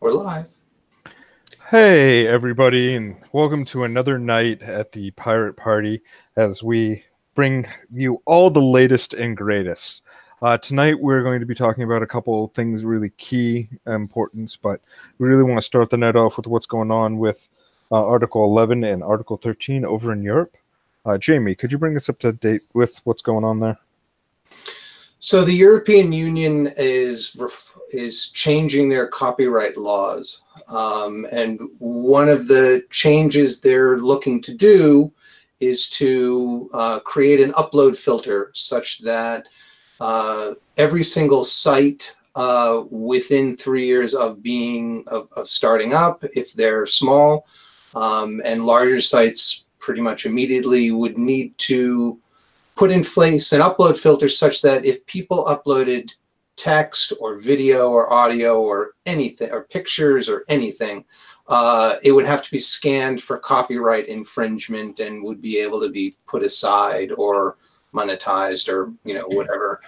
We're live. Hey, everybody, and welcome to another night at the Pirate Party as we bring you all the latest and greatest. Tonight, we're going to be talking about a couple of things really key importance, but we really want to start the night off with what's going on with Article 11 and Article 13 over in Europe. Jamie, could you bring us up to date with what's going on there? So the European Union is changing their copyright laws. And one of the changes they're looking to do is to create an upload filter such that every single site within 3 years of starting up, if they're small, and larger sites pretty much immediately, would need to put in place an upload filter such that if people uploaded text or video or audio or anything, or pictures or anything, it would have to be scanned for copyright infringement and would be able to be put aside or monetized or whatever.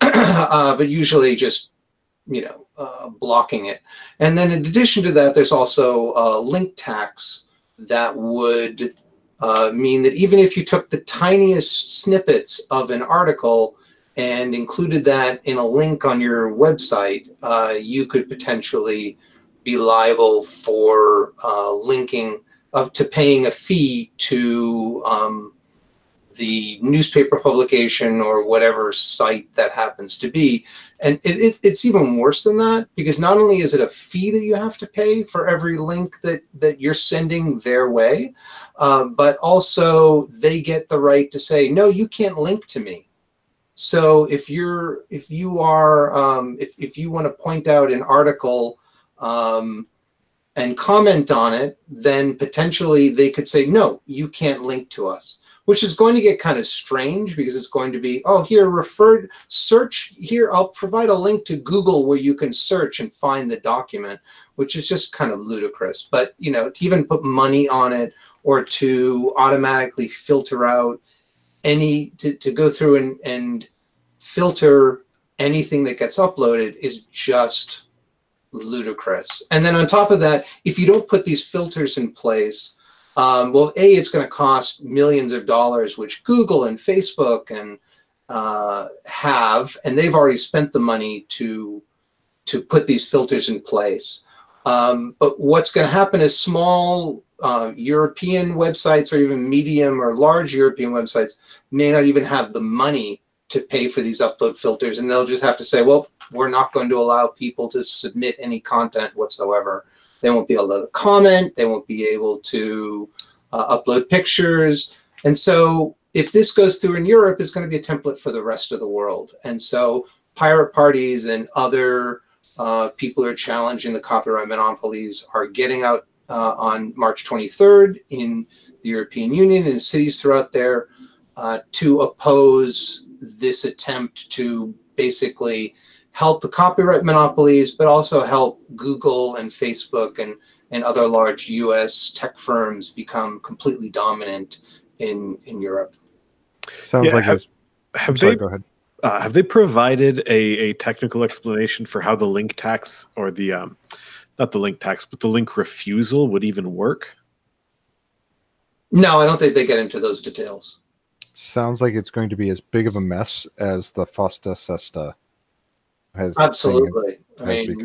But usually just blocking it. And then in addition to that, there's also a link tax that would mean that even if you took the tiniest snippets of an article and included that in a link on your website, you could potentially be liable for to paying a fee to the newspaper publication or whatever site that happens to be. And it's even worse than that, because not only is it a fee that you have to pay for every link that you're sending their way, but also they get the right to say, no, you can't link to me. So if you want to point out an article and comment on it, then potentially they could say, no, you can't link to us, which is going to get kind of strange, because it's going to be, oh, here, search here, I'll provide a link to Google where you can search and find the document, which is just kind of ludicrous. But, to even put money on it or to automatically filter out to go through and filter anything that gets uploaded is just ludicrous. And then on top of that, if you don't put these filters in place, well, it's going to cost millions of dollars, which Google and Facebook and have, and they've already spent the money to put these filters in place. But what's going to happen is small European websites, or even medium or large European websites, may not even have the money to pay for these upload filters, and they'll just have to say, well, we're not going to allow people to submit any content whatsoever. They won't be able to comment. They won't be able to upload pictures. And so if this goes through in Europe, it's going to be a template for the rest of the world. And so pirate parties and other people who are challenging the copyright monopolies are getting out on March 23rd in the European Union and cities throughout there to oppose this attempt to basically help the copyright monopolies, but also help Google and Facebook and other large US tech firms become completely dominant in Europe. Sounds like go ahead. Have they provided a technical explanation for how the link tax, or the not the link tax, but the link refusal would even work? No, I don't think they get into those details. Sounds like it's going to be as big of a mess as the FOSTA SESTA has. Absolutely. I mean,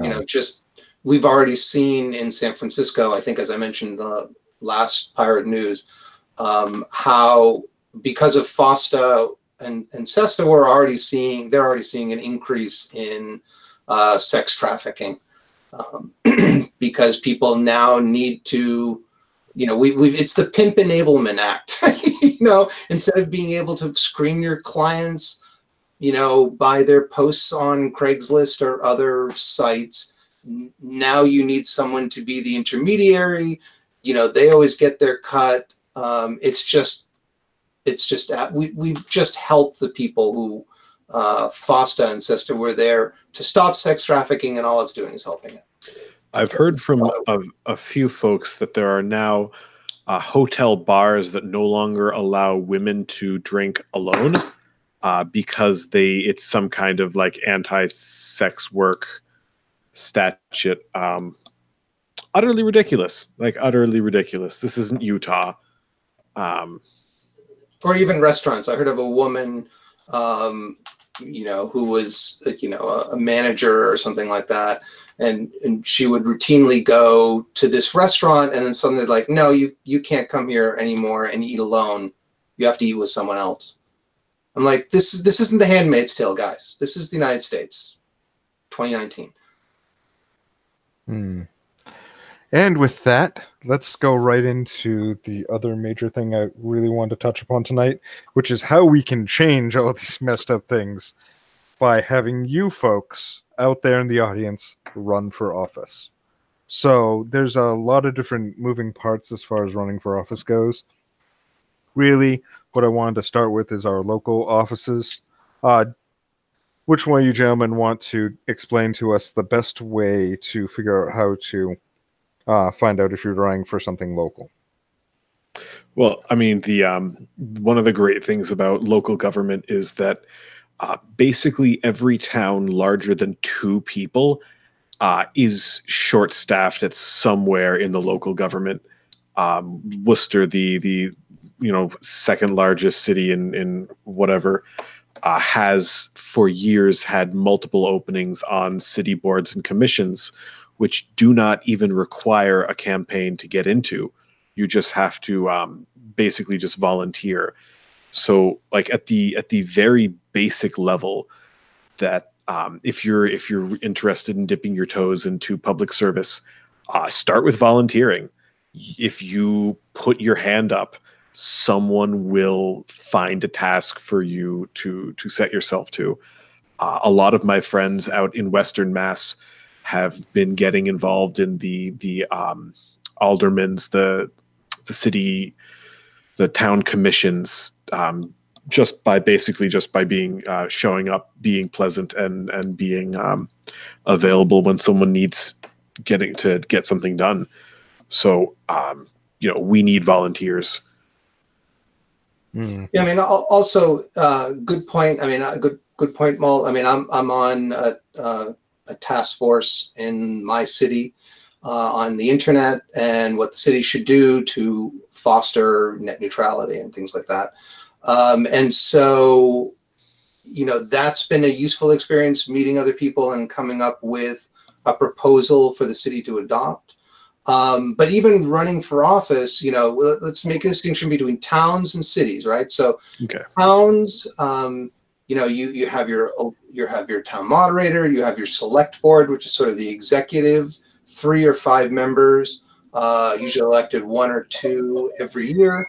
we've already seen in San Francisco, I think, as I mentioned in the last Pirate News, how because of FOSTA and SESTA, they're already seeing an increase in sex trafficking, because people now need to, it's the Pimp Enablement Act. Instead of being able to screen your clients, by their posts on Craigslist or other sites, now you need someone to be the intermediary. They always get their cut. We've just helped the people who FOSTA and SESTA were there to stop sex trafficking, and all it's doing is helping it. I've heard from a few folks that there are now hotel bars that no longer allow women to drink alone because it's some kind of like anti-sex work statute. utterly ridiculous. Like utterly ridiculous. This isn't Utah. Or even restaurants. I heard of a woman, who was, a manager or something like that. And she would routinely go to this restaurant and then suddenly like, no, you can't come here anymore and eat alone. You have to eat with someone else. I'm like, this isn't The Handmaid's Tale, guys. This is the United States, 2019. And with that, let's go right into the other major thing I really wanted to touch upon tonight, which is how we can change all these messed up things by having you folks out there in the audience run for office. So there's a lot of different moving parts as far as running for office goes. Really, what I wanted to start with is our local offices. Which one of you gentlemen want to explain to us the best way to figure out how to find out if you're running for something local? Well, I mean, the one of the great things about local government is that basically every town larger than 2 people is short-staffed at somewhere in the local government. Worcester, the second largest city in whatever, has for years had multiple openings on city boards and commissions, which do not even require a campaign to get into. You just have to basically just volunteer. So, like at the very basic level, that if you're interested in dipping your toes into public service, start with volunteering. If you put your hand up, someone will find a task for you to set yourself to. A lot of my friends out in Western Mass have been getting involved in the aldermans, the city, the town commissions, just by being showing up, being pleasant, and being available when someone needs to get something done. So we need volunteers. Yeah, I mean, also good point. I mean, good point, Malt. I mean, I'm on a task force in my city on the internet and what the city should do to foster net neutrality and things like that. And so, that's been a useful experience, meeting other people and coming up with a proposal for the city to adopt. But even running for office, let's make a distinction between towns and cities, right? So towns, you have your town moderator, you have your select board, which is sort of the executive, 3 or 5 members, usually elected 1 or 2 every year.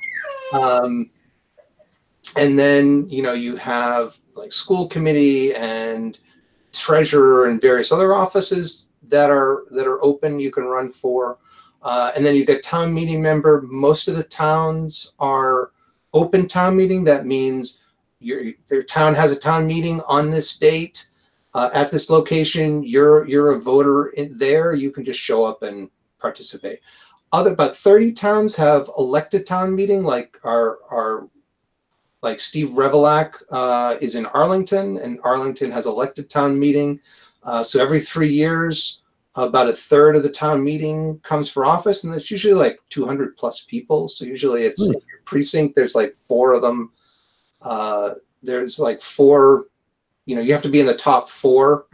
And then, you have like school committee and treasurer and various other offices that are open, you can run for. And then you get town meeting member. Most of the towns are open town meeting. That means their town has a town meeting on this date at this location. You're a voter there. You can just show up and participate. About 30 towns have elected town meeting, like like Steve Revelak is in Arlington, and Arlington has elected town meeting. So every 3 years, about 1/3 of the town meeting comes for office, and that's usually like 200 plus people. So usually it's in your precinct. There's like 4 of them. There's like 4, you have to be in the top 4,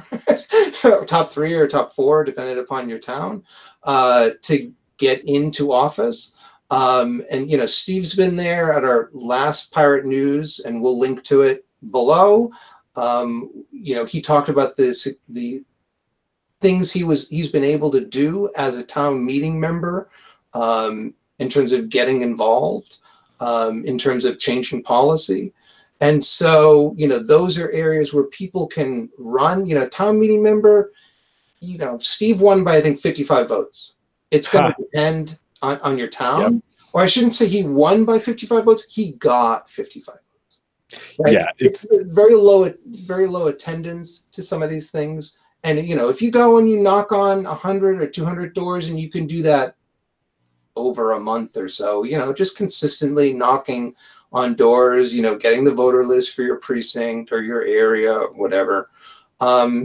top 3 or top 4, depending upon your town, to get into office. And Steve's been there at our last Pirate News, and we'll link to it below. He talked about the things he's been able to do as a town meeting member, in terms of getting involved, in terms of changing policy. And so, those are areas where people can run. Town meeting member, Steve won by, I think, 55 votes. It's going to depend on your town. Yep. Or I shouldn't say he won by 55 votes. He got 55 votes. Right? Yeah, it's very low attendance to some of these things. And, if you go and you knock on 100 or 200 doors, and you can do that over a month or so, just consistently knocking on doors, getting the voter list for your precinct or your area or whatever,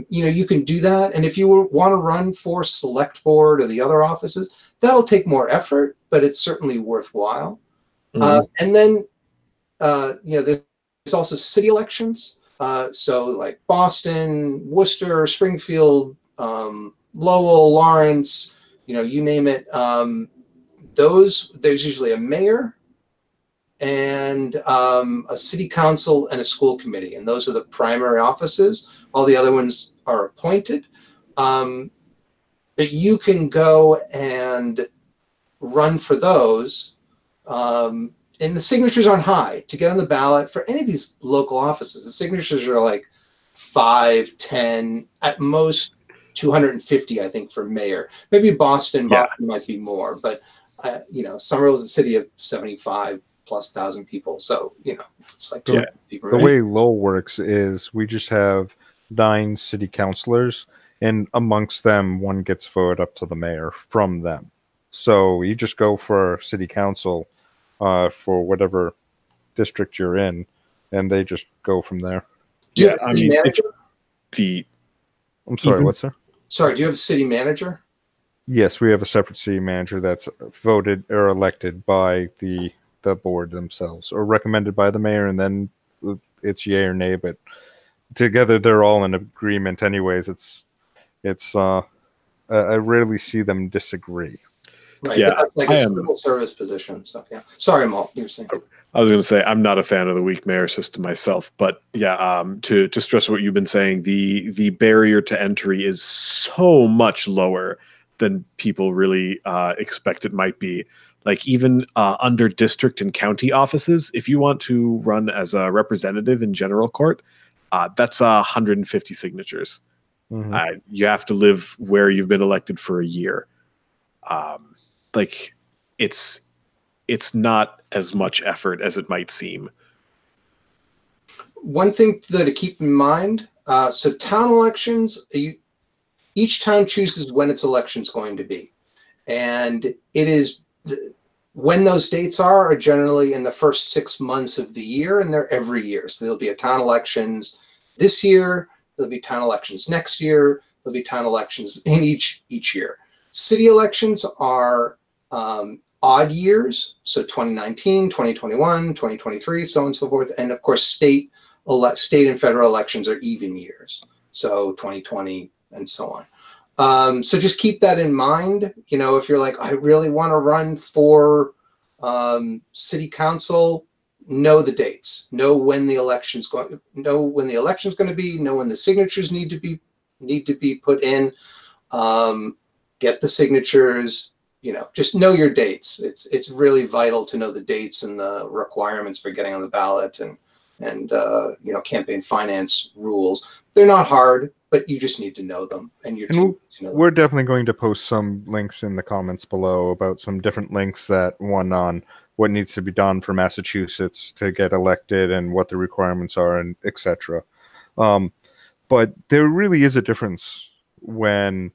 You can do that. And if you want to run for select board or the other offices, that'll take more effort, but it's certainly worthwhile. And then, there's also city elections. So like Boston, Worcester, Springfield, Lowell, Lawrence, you name it. There's usually a mayor and a city council and a school committee. And those are the primary offices. All the other ones are appointed. But you can go and run for those. And the signatures aren't high to get on the ballot for any of these local offices. The signatures are like 5, 10, at most 250, I think, for mayor. Maybe Boston might be more, but Somerville is a city of 75,000+ people, so it's like people. The way Lowell works is we just have 9 city councilors, and amongst them, one gets voted up to the mayor from them. So you just go for city council for whatever district you're in, and they just go from there. Do you have a city manager? I'm sorry, what, sir? Sorry, do you have a city manager? Yes, we have a separate city manager that's voted or elected by the board themselves, or recommended by the mayor, and then it's yay or nay. But together, they're all in agreement. Anyways, I rarely see them disagree. Right, yeah, that's like a civil service position. So yeah, sorry, Malt, you were saying. I was going to say I'm not a fan of the weak mayor system myself, but yeah, to stress what you've been saying, the barrier to entry is so much lower than people really expect it might be. Like even under district and county offices, if you want to run as a representative in general court, that's 150 signatures. Mm-hmm. You have to live where you've been elected for a year. It's not as much effort as it might seem. One thing to keep in mind, so town elections, each town chooses when its election's going to be. And it is, when those dates are generally in the first 6 months of the year, and they're every year. So there'll be a town elections this year, there'll be town elections next year, there'll be town elections in each year. City elections are odd years, so 2019, 2021, 2023, so on and so forth. And of course, state and federal elections are even years, so 2020 and so on. So just keep that in mind. If you're like, I really want to run for city council, know the dates, know when the election's going to be, know when the signatures need to be put in. Get the signatures, just know your dates. It's really vital to know the dates and the requirements for getting on the ballot and campaign finance rules. They're not hard, but you just need to know them. And we're definitely going to post some links in the comments below about some different links one on what needs to be done for Massachusetts to get elected and what the requirements are, and etc. But there really is a difference when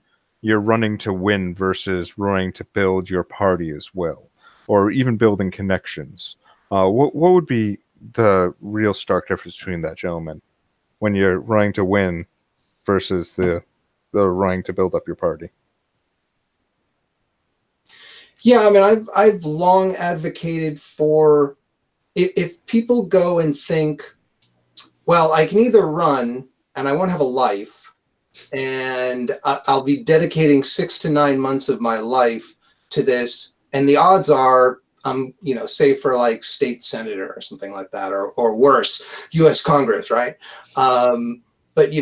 you're running to win versus running to build your party as well, or even building connections. What would be the real stark difference between that, gentlemen, when you're running to win versus the running to build up your party? Yeah, I mean, I've long advocated for, if people go and think, well, I can either run and I won't have a life, and I'll be dedicating 6 to 9 months of my life to this, and the odds are I'm, say for like state senator or something like that, or worse, U.S. Congress, right? But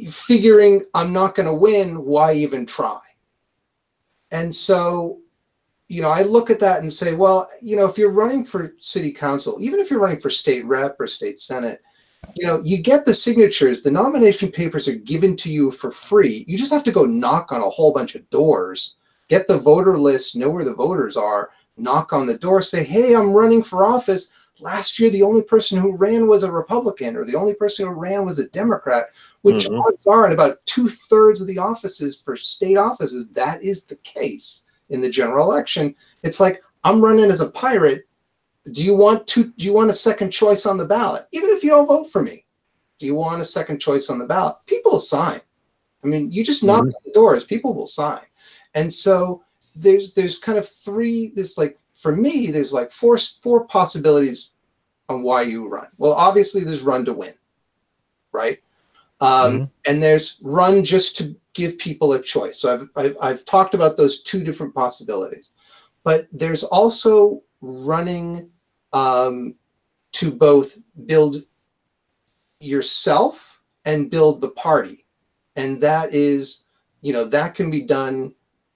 figuring I'm not going to win, why even try? And so, I look at that and say, well, if you're running for city council, even if you're running for state rep or state senate, you get the signatures, the nomination papers are given to you for free. You just have to go knock on a whole bunch of doors, get the voter list, know where the voters are, knock on the door, say, hey, I'm running for office. Last year, the only person who ran was a Republican, or the only person who ran was a Democrat, which odds are in about 2/3 of the offices for state offices, that is the case in the general election. It's like, I'm running as a pirate. Do you want a second choice on the ballot, even if you don't vote for me? Do you want a second choice on the ballot? People will sign. I mean, you just knock on the doors, people will sign. And so there's kind of three, there's like, for me, there's like four possibilities on why you run. Well, obviously there's run to win, right? And there's run just to give people a choice. So I've talked about those two different possibilities, but there's also running to both build yourself and build the party. And that is, you know, that can be done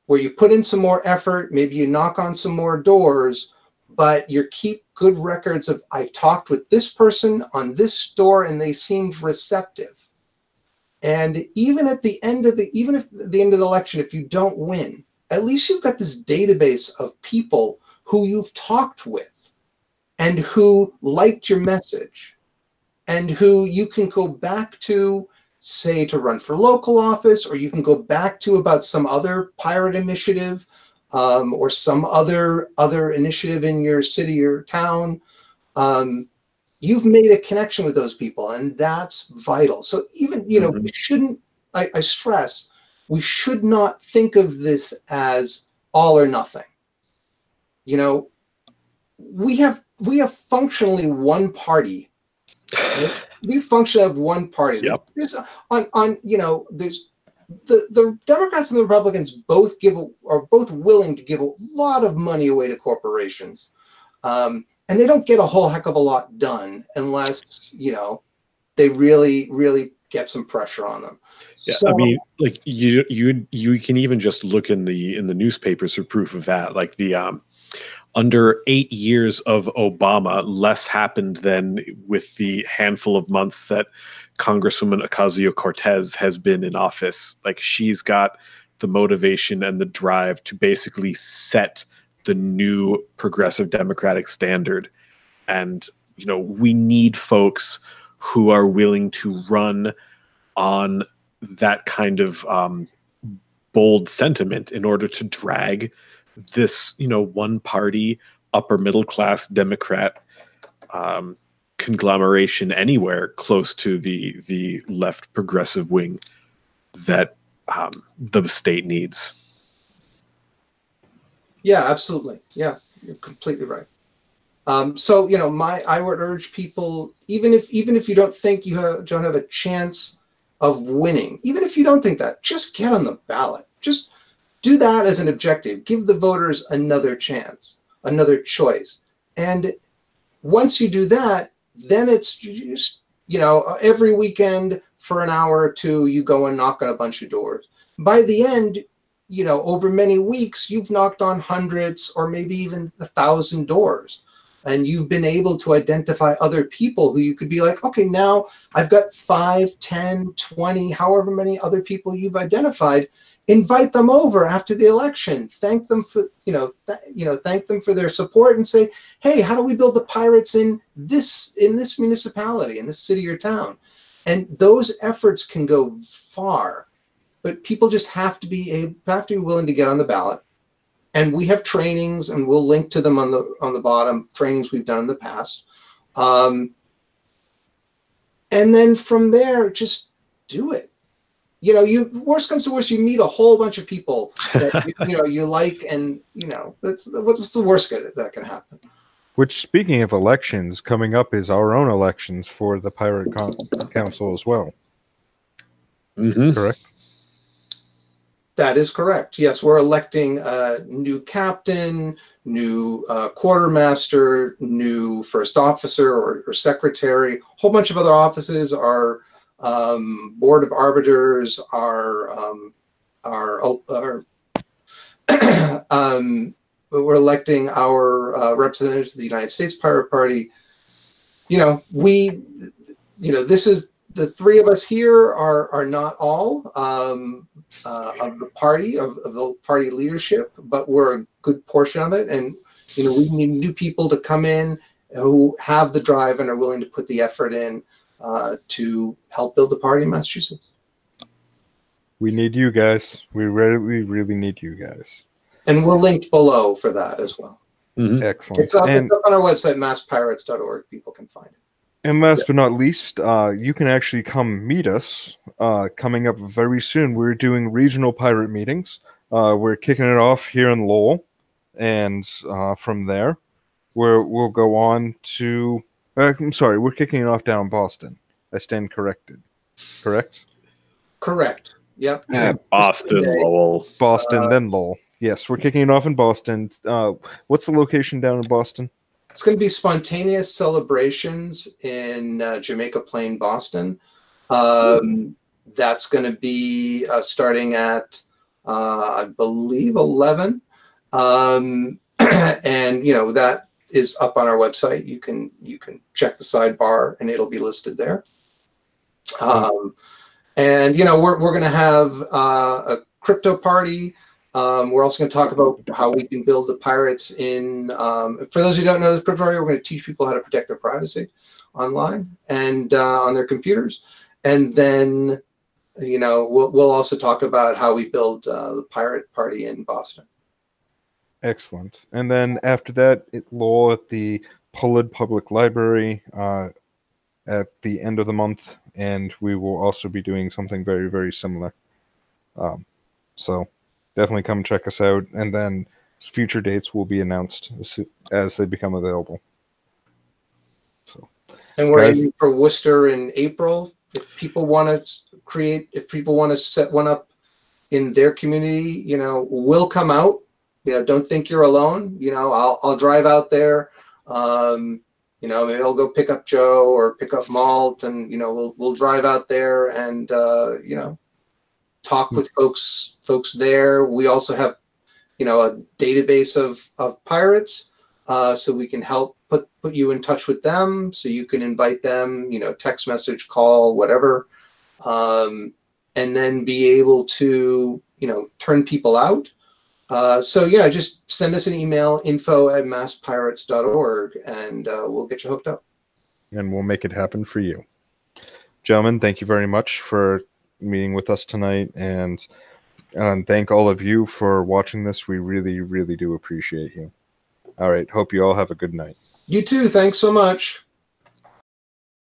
where you put in some more effort, maybe you knock on some more doors, but you keep good records of, I talked with this person on this store and they seemed receptive. And even at the end of even if at the end of the election, if you don't win, at least you've got this database of people who you've talked with and who liked your message and who you can go back to, say, to run for local office, or you can go back to about some other pirate initiative or some other initiative in your city or town. You've made a connection with those people, and that's vital. So even, you know, we shouldn't, I stress, we should not think of this as all or nothing. You know, we have functionally one party. Right? We function as one party. Yep. There's you know, there's the Democrats and the Republicans both are both willing to give a lot of money away to corporations. And they don't get a whole heck of a lot done unless, you know, they really, really get some pressure on them. Yeah, So, I mean, like you can even just look in the newspapers for proof of that. Like the under 8 years of Obama, less happened than with the handful of months that Congresswoman Ocasio-Cortez has been in office. Like, she's got the motivation and the drive to basically set the new progressive Democratic standard. And, you know, we need folks who are willing to run on that kind of bold sentiment in order to drag this, you know, one party upper middle class Democrat conglomeration anywhere close to the left progressive wing that the state needs. yeah, absolutely. Yeah, you're completely right. So, you know, I would urge people, even if you don't think don't have a chance of winning, even if you don't think that, just get on the ballot. Just do that as an objective. Give the voters another chance, another choice. And once you do that, then it's just, you know, every weekend for an hour or two, you go and knock on a bunch of doors. By the end, you know, over many weeks, you've knocked on hundreds or maybe even 1,000 doors. And you've been able to identify other people who you could be like, okay, now I've got 5, 10, 20, however many other people you've identified. Invite them over after the election. Thank them for, thank them for their support and say, hey, how do we build the pirates in this municipality, in this city or town? And those efforts can go far, but people just have to be willing to get on the ballot. And we have trainings, and we'll link to them on the bottom, trainings we've done in the past. And then from there, just do it. You know, worst comes to worst, you meet a whole bunch of people that you like, and you know, what's the worst that can happen. Which, speaking of elections, coming up is our own elections for the Pirate Council as well. Correct? That is correct. Yes, we're electing a new captain, new quartermaster, new first officer or secretary, a whole bunch of other offices. Our board of arbiters, we're electing our representatives of the United States Pirate Party. You know, this is the three of us here are not all of the party, of the party leadership, but we're a good portion of it. And, you know, we need new people to come in who have the drive and are willing to put the effort in to help build the party in Massachusetts. We need you guys. We really need you guys. And we're linked below for that as well. Excellent. It's up on our website, masspirates.org. People can find it. And last but not least, you can actually come meet us coming up very soon. We're doing regional pirate meetings. We're kicking it off here in Lowell, and from there, we'll go on to. I'm sorry, we're kicking it off down in Boston. I stand corrected. Correct? Correct. Yep. Boston, Lowell. Boston, then Lowell. Yes, we're kicking it off in Boston. What's the location down in Boston? It's going to be spontaneous celebrations in Jamaica Plain, Boston. That's going to be starting at, I believe, 11. And that is up on our website. You can check the sidebar, and it'll be listed there. And we're going to have a crypto party. We're also going to talk about how we can build the pirates in. For those who don't know this crypto party, we're going to teach people how to protect their privacy online and on their computers. And then, we'll also talk about how we build the pirate party in Boston. Excellent. And then after that, Lowell at the Pulled Public Library at the end of the month, and we will also be doing something very, very similar. So definitely come check us out, and then future dates will be announced as they become available. So, and we're aiming for Worcester in April. If people want to set one up in their community, we'll come out. Don't think you're alone. I'll drive out there. Maybe I'll go pick up Joe or pick up Malt, and we'll drive out there and talk with folks there. We also have a database of pirates, so we can help put you in touch with them, so you can invite them, text message, call, whatever, and then be able to turn people out. Just send us an email, info@masspirates.org, and we'll get you hooked up. And we'll make it happen for you. Gentlemen, thank you very much for meeting with us tonight, and thank all of you for watching this. We really, really do appreciate you. All right. Hope you all have a good night. You too. Thanks so much.